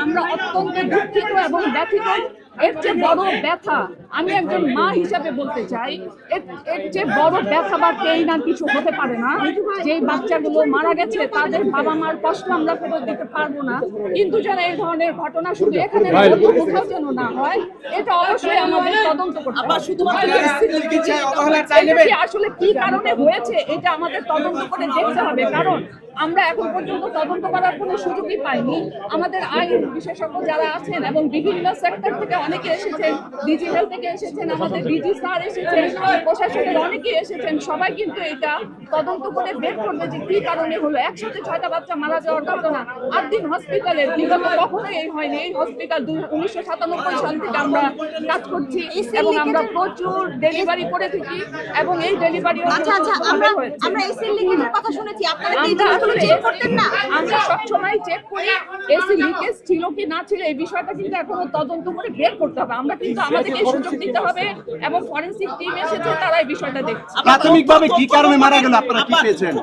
আমরা অত্যন্ত দুঃখিত এবং ব্যথিত। এর চেয়ে বড় ব্যথা আমি একজন মা হিসাবে বলতে চাই, এর চেয়ে বড় ব্যথা বা পেইন আর কিছু হতে পারে না। যে বাচ্চাগুলো মারা গেছে তাদের বাবা মার কষ্ট আমরা ফেরত দিতে পারবো না, কিন্তু যেন এই ধরনের ঘটনা শুধু এখানে কোথাও যেন না হয়, এটা অবশ্যই আমাদের তদন্ত করতে হবে। আসলে কি কারণে হয়েছে এটা আমাদের তদন্ত করে দেখতে হবে, কারণ আমরা এখন পর্যন্ত তদন্ত করার কোনো সুযোগই পাইনি। আমাদের আইন বিশেষজ্ঞ যারা আছেন এবং বিভিন্ন সেক্টর থেকে অনেকে এসেছেন, ডিজিটাল থেকে এসেছেন, আমাদের ডিজি স্যার এসেছেন, প্রশাসনের অনেকে এসেছেন, সবাই কিন্তু এটা তদন্ত করে বের করবে যে কি কারণে হলো। একসাথে 6টা বাচ্চা মারা যাওয়ার ঘটনা 8 দিন হসপিটালের বিগত কখনোই এই হয়নি। এই হসপিটাল 1997 সাল থেকে আমরা কাজ করছি এবং আমরা প্রচুর ডেলিভারি করে থাকি এবং এই ডেলিভারি আমরা এসি লিকেজের কথা শুনেছি, আপনারা কি জিনিসগুলো চেক করতেন না? আমরা সবসময় চেক করি এসি লিকেজ ছিল কি না ছিল, এই বিষয়টা কিন্তু এখনো তদন্ত করে বের করতে হবে। আমরা কিন্তু আমাদেরকে সুযোগ দিতে হবে এবং ফরেনসিক টিম এসেছে, তারা এই বিষয়টা দেখছে। প্রাথমিকভাবে কি কারণে মারা গেল আপনারা কি পেয়েছেন?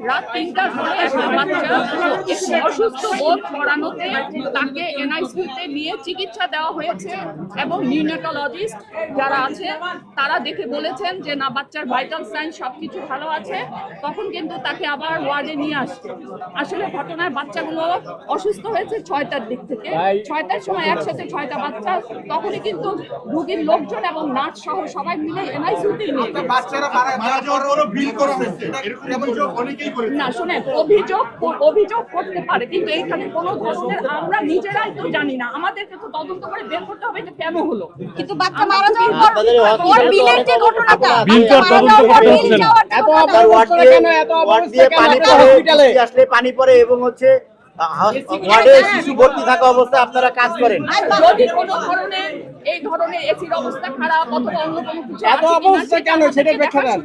রাত 3টার পরে একটা বাচ্চা একটু অসুস্থ বোধ করানোতে তাকে এনআইসিইউতে নিয়ে চিকিৎসা দেওয়া হয়েছে এবং নিউনেটোলজিস্ট যারা আছে তারা দেখে বলেছেন যে না, বাচ্চার ভাইটাল সাইন সবকিছু ভালো আছে। তখন কিন্তু তাকে আবার ওয়ার্ডে নিয়ে আসছে। আসলে ঘটনায় বাচ্চাগুলো অসুস্থ হয়েছে 6টার দিক থেকে। 6টার সময় একসাথে 6টা বাচ্চা, তখনই কিন্তু রোগীর লোকজন এবং নার্স সহ সবাই মিলে এনআইসিইউতে নিয়ে না। শুনেন, অভিযোগ করতে পারে, কিন্তু এইখানে কোনো ধরনের আমরা নিজেরাই তো জানি না। আমাদেরকে তো তদন্ত করে বের করতে হবে এটা কেন হলো। কিন্তু বাচ্চা মারা যাওয়ার পর ওর বিলের যে ঘটনাটা, বিলটার তদন্ত করতে হচ্ছে না। এত অবস্থা কেন? এত অবস্থা কেন হসপিটালে আসলে পানি পড়ে এবং হচ্ছে ওয়ার্ডে শিশু ভর্তি থাকা অবস্থায় আপনারা কাজ করেন। যদি কোনো ধরনের এই ধরনের এসির অবস্থা খারাপ অথবা অন্য কোনো কিছু এত অবস্থা কেন সেটা ব্যাখ্যা দেন।